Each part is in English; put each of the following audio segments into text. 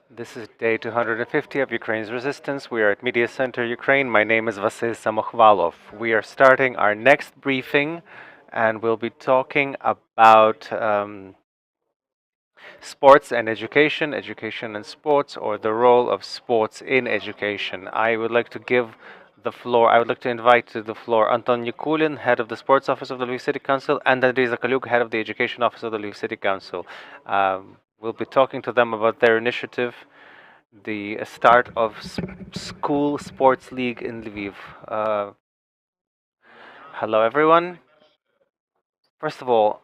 This is day 250 of Ukraine's resistance. We are at Mediacentru Ukraine. My name is Vasil Samokhvalov. We are starting our next briefing, and we'll be talking about sports and education, education and sports, or the role of sports in education. I would like to invite to the floor Anton Nikulin, head of the Sports Office of the Lviv City Council, and Andrii Zakaliuk, head of the Education Office of the Lviv City Council. We'll be talking to them about their initiative, the start of school sports league in Lviv. Hello, everyone. First of all,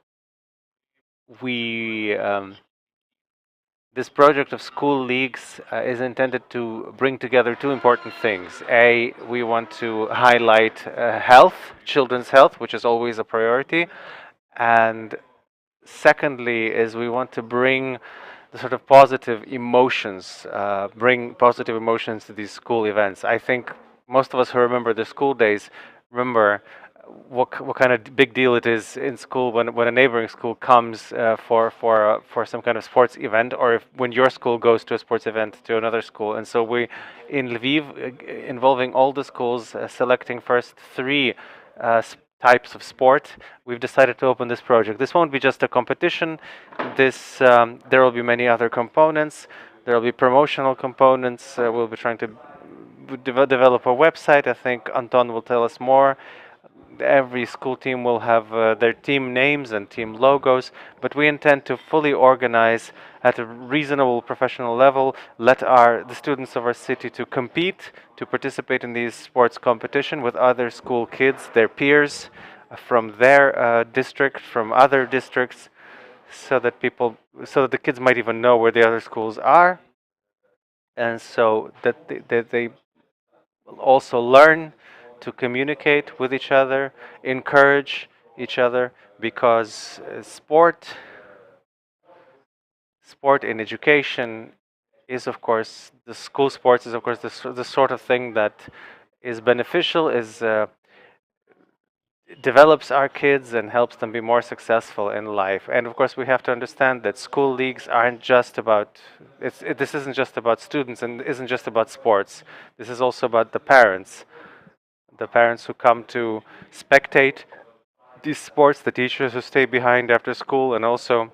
we this project of school leagues is intended to bring together two important things. A, we want to highlight health, children's health, which is always a priority, and secondly is we want to bring the sort of positive emotions, bring positive emotions to these school events. I think most of us who remember the school days remember what kind of big deal it is in school when a neighboring school comes for some kind of sports event, or when your school goes to a sports event to another school. And so we in Lviv, involving all the schools, selecting first three types of sport, we've decided to open this project. This won't be just a competition. There will be many other components. There will be promotional components. We'll be trying to develop a website. I think Anton will tell us more. Every school team will have their team names and team logos, but we intend to fully organize at a reasonable professional level, let the students of our city to compete, to participate in these sports competition with other school kids, their peers from their district, from other districts, so that the kids might even know where the other schools are, and so that they also learn to communicate with each other, encourage each other, because sport in education is, of course, the school sports is, of course, the sort of thing that is beneficial, develops our kids and helps them be more successful in life. And of course, we have to understand that school leagues aren't just about, this isn't just about students and isn't just about sports. This is also about the parents who come to spectate these sports, the teachers who stay behind after school and also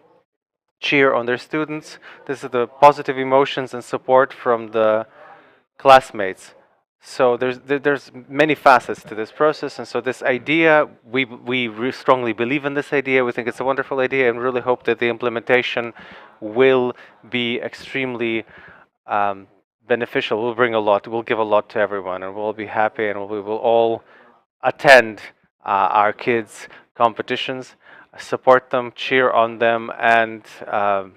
cheer on their students. This is the positive emotions and support from the classmates. So there's many facets to this process, and so this idea, we strongly believe in this idea. We think it's a wonderful idea, and really hope that the implementation will be extremely beneficial. Will bring a lot. Will give a lot to everyone, and we'll be happy, and we will all attend our kids' competitions, support them, cheer on them, and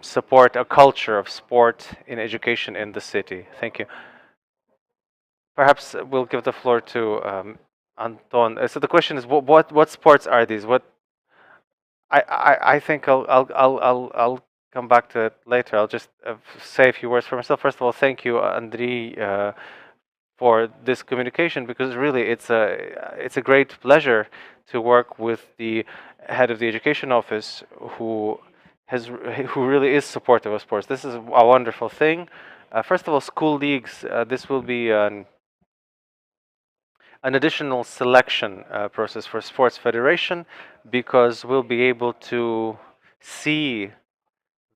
support a culture of sport in education in the city. Thank you. Perhaps we'll give the floor to Anton. So the question is, what sports are these? I think I'll come back to it later. I'll just say a few words for myself. First of all, thank you, Andrii, for this communication, because really it's a great pleasure to work with the head of the Education Office, who really is supportive of sports. This is a wonderful thing. First of all, school leagues. This will be an additional selection process for sports federation, because we'll be able to see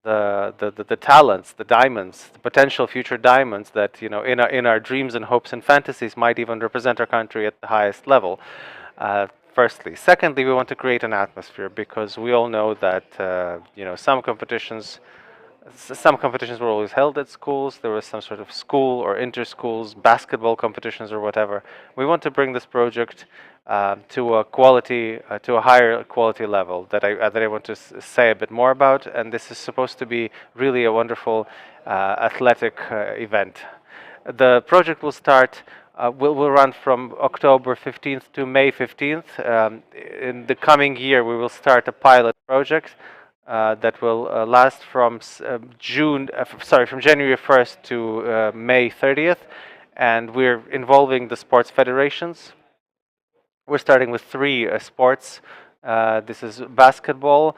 the talents, the diamonds, the potential future diamonds that, in our dreams and hopes and fantasies might even represent our country at the highest level. Firstly, secondly, we want to create an atmosphere, because we all know that some competitions were always held at schools. There was some sort of school or inter-schools basketball competitions or whatever. We want to bring this project to a higher quality level that I want to say a bit more about. And this is supposed to be really a wonderful athletic event. The project will start. Will run from October 15th to May 15th. In the coming year, we will start a pilot project that will last from January 1st to May 30th, and we're involving the sports federations. We're starting with three sports. This is basketball,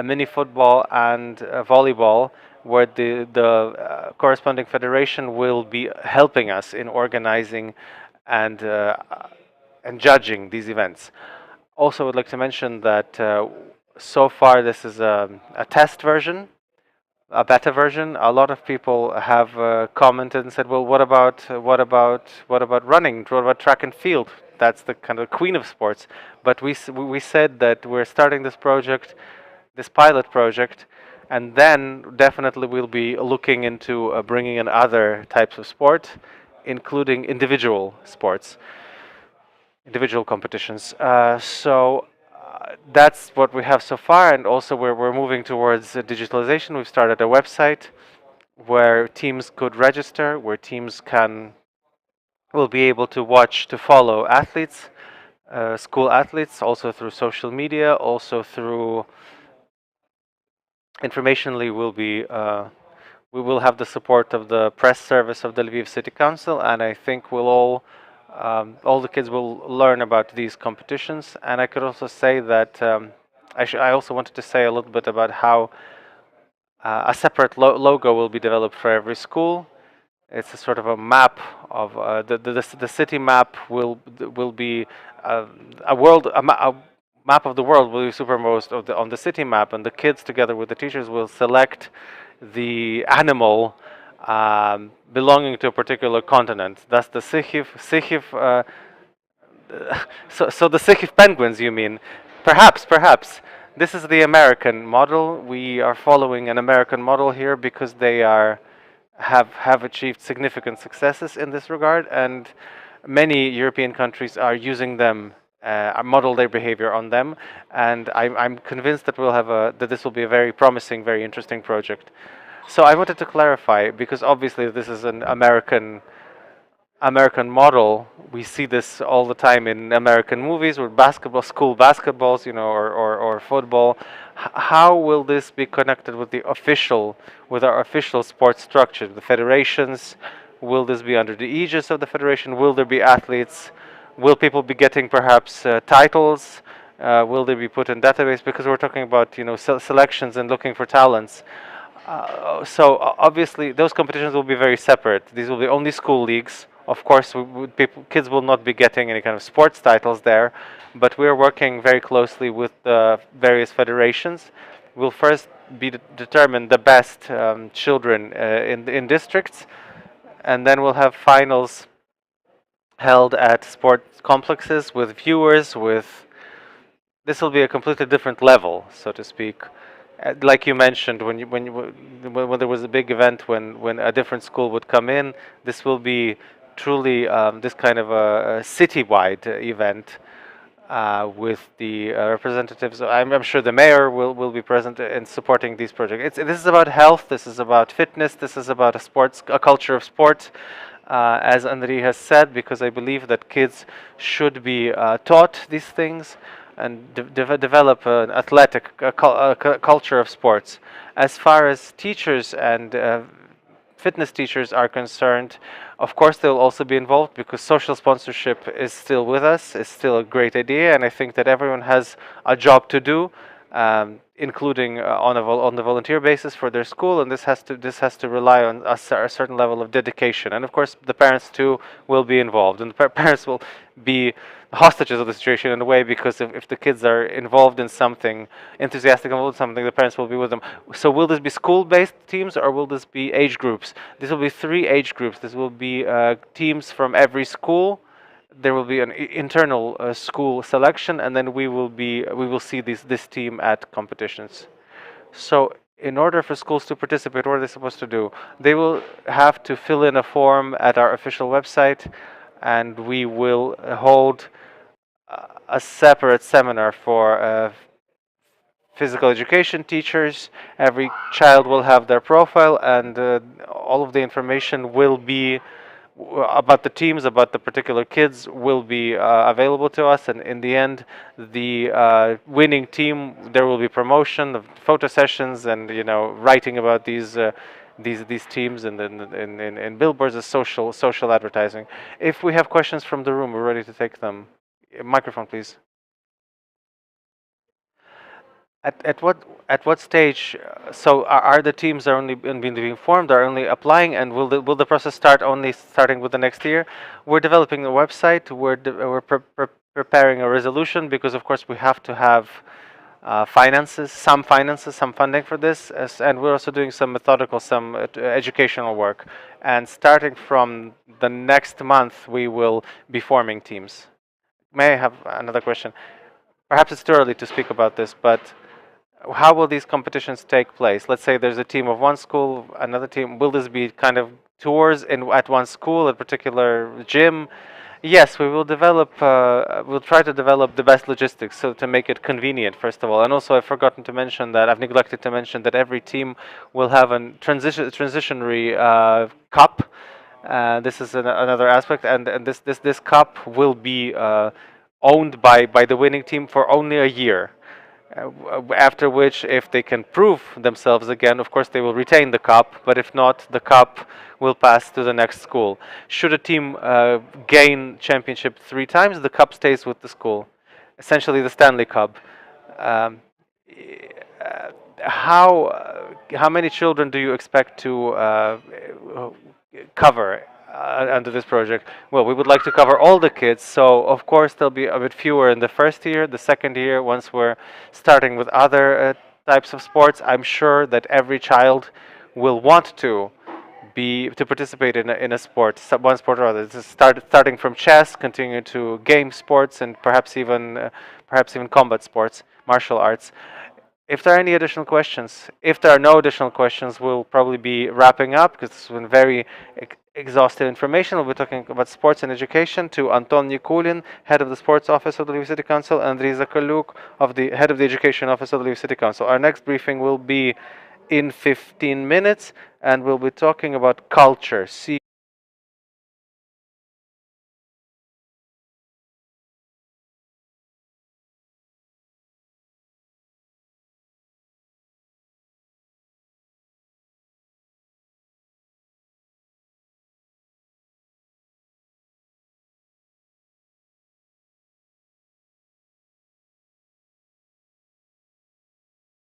mini football, and volleyball. where the corresponding federation will be helping us in organizing and judging these events. Also, I would like to mention that so far this is a test version, a beta version. A lot of people have commented and said, "Well, what about running? What about track and field? That's the kind of queen of sports." But we said that we're starting this project, this pilot project, and then definitely we'll be looking into bringing in other types of sport, including individual sports, individual competitions. That's what we have so far, and also we're moving towards digitalization. We've started a website where teams could register, where teams will be able to watch, to follow athletes, school athletes, also through social media, also through informationally we will have the support of the press service of the Lviv City Council, and I think all the kids will learn about these competitions. And I could also say that I also wanted to say a little bit about how a separate logo will be developed for every school. It's a sort of a map of the city map will be a map of the world will be superimposed on the city map, and the kids together with the teachers will select the animal belonging to a particular continent. That's the Sikhiv. So the Sikhiv penguins, you mean? Perhaps. This is the American model. We are following an American model here because they have achieved significant successes in this regard, and many European countries are using them, model their behavior on them, and I'm convinced that that this will be a very promising, very interesting project. So I wanted to clarify, because obviously this is an American model. We see this all the time in American movies with basketball, school basketballs, or football. How will this be connected with with our official sports structure, the federations? Will this be under the aegis of the federation? Will there be athletes? Will people be getting perhaps titles? Will they be put in database? Because we're talking about selections and looking for talents. So obviously those competitions will be very separate. These will be only school leagues. Of course, kids will not be getting any kind of sports titles there, but we're working very closely with the various federations. We'll first determine the best children in districts, and then we'll have finals held at sports complexes with viewers. This will be a completely different level, so to speak. Like you mentioned, when there was a big event, when a different school would come in, this will be truly this kind of a citywide event with the representatives. I'm sure the mayor will be present in supporting these projects. This is about health. This is about fitness. This is about a culture of sport, as Andrii has said, because I believe that kids should be taught these things and develop an athletic culture of sports. As far as teachers and fitness teachers are concerned, of course they will also be involved, because social sponsorship is still with us. It's still a great idea, and I think that everyone has a job to do, including on the volunteer basis for their school, and this has to rely on a certain level of dedication. And of course, the parents too will be involved, and the parents will be hostages of the situation in a way, because if the kids are involved in something, enthusiastic involved in something, the parents will be with them. So will this be school-based teams, or will this be age groups? This will be 3 age groups. This will be teams from every school. There will be an internal school selection, and then we will see this team at competitions. So in order for schools to participate, what are they supposed to do? They will have to fill in a form at our official website, and we will hold a separate seminar for physical education teachers. Every child will have their profile, and all of the information will be about the teams, about the particular kids, will be available to us. And in the end, the winning team, there will be promotion of photo sessions, and writing about these teams in billboards as social advertising. If we have questions from the room, we're ready to take them. Microphone, please. At what stage? So are the teams are only being formed, are only applying, and will the process start only starting with the next year? We're developing a website. We're preparing a resolution because of course we have to have finances, some funding for this, and we're also doing some methodical, some educational work. And starting from the next month, we will be forming teams. May I have another question? Perhaps it's too early to speak about this, but how will these competitions take place? Let's say there's a team of one school, another team. Will this be kind of tours at one school, a particular gym? Yes, we will develop. We'll try to develop the best logistics, so to make it convenient, first of all. And also, I've forgotten to mention that I've neglected to mention that every team will have a transitionary cup. This is another aspect, and this cup will be owned by the winning team for only a year. After which, if they can prove themselves again, of course they will retain the cup, but if not, the cup will pass to the next school. Should a team gain championship 3 times, the cup stays with the school. Essentially the Stanley Cup. Um, how many children do you expect to cover under this project? Well, we would like to cover all the kids, so of course there'll be a bit fewer in the first year. The second year, once we're starting with other types of sports, I'm sure that every child will want to participate in a sport, one sport or other. This is starting from chess, continuing to game sports, and perhaps even combat sports, martial arts. If there are any additional questions, if there are no additional questions, we'll probably be wrapping up because this has been very exhaustive information. We'll be talking about sports and education to Anton Nikulin, head of the Sports Office of the Lviv City Council, and Andrii Zakaliuk, head of the Education Office of the Lviv City Council. Our next briefing will be in 15 minutes, and we'll be talking about culture. See